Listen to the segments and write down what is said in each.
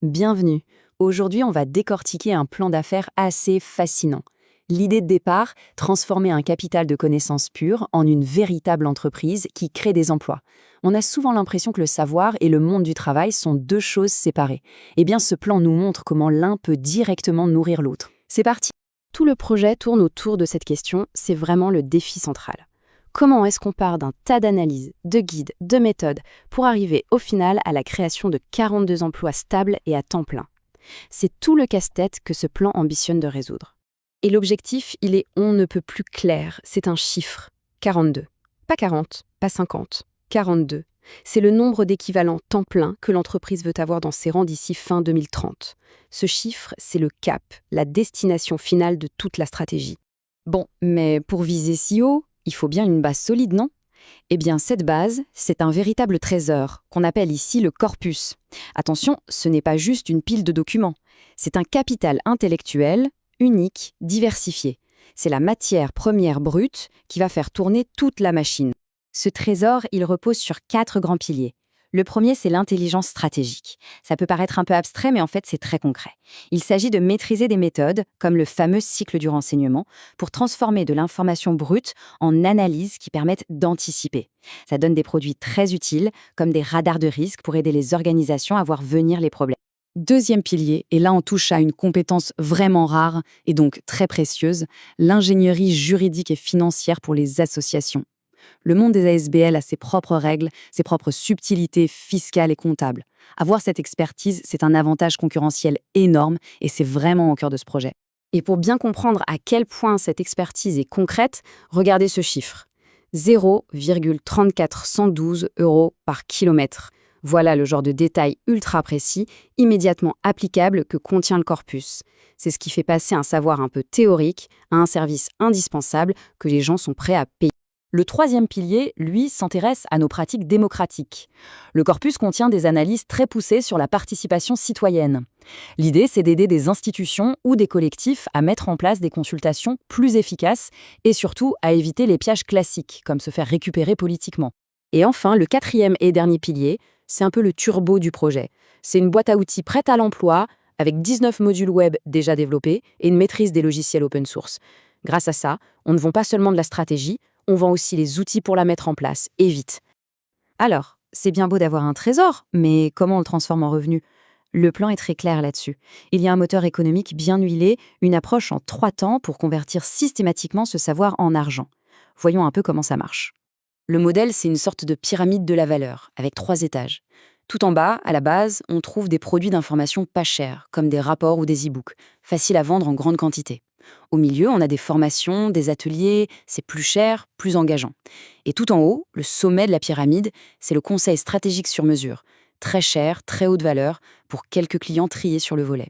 Bienvenue. Aujourd'hui, on va décortiquer un plan d'affaires assez fascinant. L'idée de départ, transformer un capital de connaissances pures en une véritable entreprise qui crée des emplois. On a souvent l'impression que le savoir et le monde du travail sont deux choses séparées. Eh bien, ce plan nous montre comment l'un peut directement nourrir l'autre. C'est parti. Tout le projet tourne autour de cette question, c'est vraiment le défi central. Comment est-ce qu'on part d'un tas d'analyses, de guides, de méthodes pour arriver au final à la création de 42 emplois stables et à temps plein? C'est tout le casse-tête que ce plan ambitionne de résoudre. Et l'objectif, il est on ne peut plus clair, c'est un chiffre. 42. Pas 40, pas 50, 42. C'est le nombre d'équivalents temps plein que l'entreprise veut avoir dans ses rangs d'ici fin 2030. Ce chiffre, c'est le cap, la destination finale de toute la stratégie. Bon, mais pour viser si haut, il faut bien une base solide, non? Eh bien, cette base, c'est un véritable trésor, qu'on appelle ici le corpus. Attention, ce n'est pas juste une pile de documents. C'est un capital intellectuel, unique, diversifié. C'est la matière première brute qui va faire tourner toute la machine. Ce trésor, il repose sur 4 grands piliers. Le premier, c'est l'intelligence stratégique. Ça peut paraître un peu abstrait, mais en fait, c'est très concret. Il s'agit de maîtriser des méthodes, comme le fameux cycle du renseignement, pour transformer de l'information brute en analyses qui permettent d'anticiper. Ça donne des produits très utiles, comme des radars de risque pour aider les organisations à voir venir les problèmes. Deuxième pilier, et là on touche à une compétence vraiment rare et donc très précieuse, l'ingénierie juridique et financière pour les associations. Le monde des ASBL a ses propres règles, ses propres subtilités fiscales et comptables. Avoir cette expertise, c'est un avantage concurrentiel énorme et c'est vraiment au cœur de ce projet. Et pour bien comprendre à quel point cette expertise est concrète, regardez ce chiffre. 0,3412 € par kilomètre. Voilà le genre de détail ultra précis, immédiatement applicable que contient le corpus. C'est ce qui fait passer un savoir un peu théorique à un service indispensable que les gens sont prêts à payer. Le troisième pilier, lui, s'intéresse à nos pratiques démocratiques. Le corpus contient des analyses très poussées sur la participation citoyenne. L'idée, c'est d'aider des institutions ou des collectifs à mettre en place des consultations plus efficaces et surtout à éviter les pièges classiques, comme se faire récupérer politiquement. Et enfin, le quatrième et dernier pilier, c'est un peu le turbo du projet. C'est une boîte à outils prête à l'emploi, avec 19 modules web déjà développés et une maîtrise des logiciels open source. Grâce à ça, on ne vend pas seulement de la stratégie, on vend aussi les outils pour la mettre en place, et vite. Alors, c'est bien beau d'avoir un trésor, mais comment on le transforme en revenu? Le plan est très clair là-dessus. Il y a un moteur économique bien huilé, une approche en 3 temps pour convertir systématiquement ce savoir en argent. Voyons un peu comment ça marche. Le modèle, c'est une sorte de pyramide de la valeur, avec 3 étages. Tout en bas, à la base, on trouve des produits d'information pas chers, comme des rapports ou des e-books, faciles à vendre en grande quantité. Au milieu, on a des formations, des ateliers, c'est plus cher, plus engageant. Et tout en haut, le sommet de la pyramide, c'est le conseil stratégique sur mesure. Très cher, très haute valeur, pour quelques clients triés sur le volet.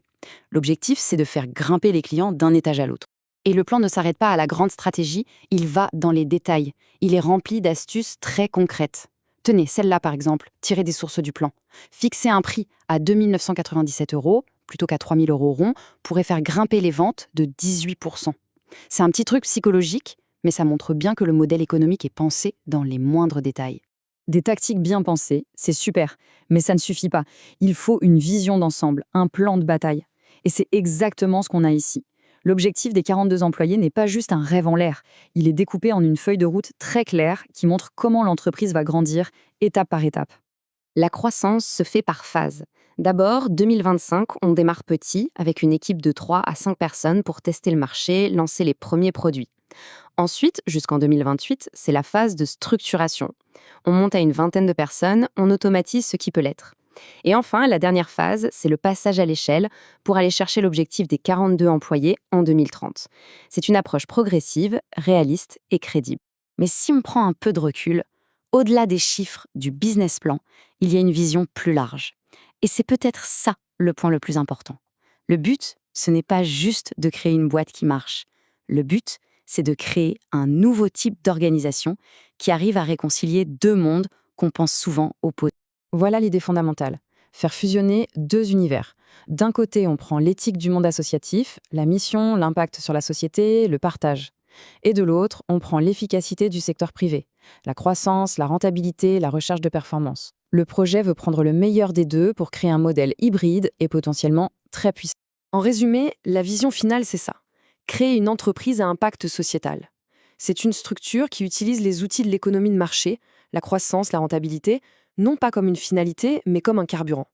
L'objectif, c'est de faire grimper les clients d'un étage à l'autre. Et le plan ne s'arrête pas à la grande stratégie, il va dans les détails. Il est rempli d'astuces très concrètes. Tenez, celle-là par exemple, tirée des sources du plan. Fixer un prix à 2 997 € plutôt qu'à 3 000 € rond pourrait faire grimper les ventes de 18%. C'est un petit truc psychologique, mais ça montre bien que le modèle économique est pensé dans les moindres détails. Des tactiques bien pensées, c'est super, mais ça ne suffit pas. Il faut une vision d'ensemble, un plan de bataille. Et c'est exactement ce qu'on a ici. L'objectif des 42 employés n'est pas juste un rêve en l'air. Il est découpé en une feuille de route très claire qui montre comment l'entreprise va grandir étape par étape. La croissance se fait par phase. D'abord, 2025, on démarre petit, avec une équipe de 3 à 5 personnes pour tester le marché, lancer les premiers produits. Ensuite, jusqu'en 2028, c'est la phase de structuration. On monte à une vingtaine de personnes, on automatise ce qui peut l'être. Et enfin, la dernière phase, c'est le passage à l'échelle pour aller chercher l'objectif des 42 employés en 2030. C'est une approche progressive, réaliste et crédible. Mais si on prend un peu de recul, au-delà des chiffres du business plan, il y a une vision plus large. Et c'est peut-être ça le point le plus important. Le but, ce n'est pas juste de créer une boîte qui marche. Le but, c'est de créer un nouveau type d'organisation qui arrive à réconcilier deux mondes qu'on pense souvent opposés. Voilà l'idée fondamentale. Faire fusionner deux univers. D'un côté, on prend l'éthique du monde associatif, la mission, l'impact sur la société, le partage. Et de l'autre, on prend l'efficacité du secteur privé, la croissance, la rentabilité, la recherche de performance. Le projet veut prendre le meilleur des deux pour créer un modèle hybride et potentiellement très puissant. En résumé, la vision finale, c'est ça. Créer une entreprise à impact sociétal. C'est une structure qui utilise les outils de l'économie de marché, la croissance, la rentabilité, non pas comme une finalité, mais comme un carburant.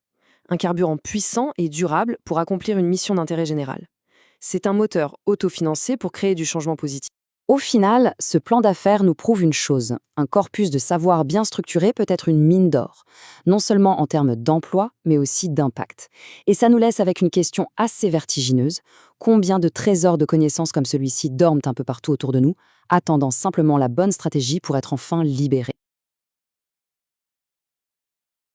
Un carburant puissant et durable pour accomplir une mission d'intérêt général. C'est un moteur autofinancé pour créer du changement positif. Au final, ce plan d'affaires nous prouve une chose. Un corpus de savoir bien structuré peut être une mine d'or, non seulement en termes d'emploi, mais aussi d'impact. Et ça nous laisse avec une question assez vertigineuse. Combien de trésors de connaissances comme celui-ci dorment un peu partout autour de nous, attendant simplement la bonne stratégie pour être enfin libérés?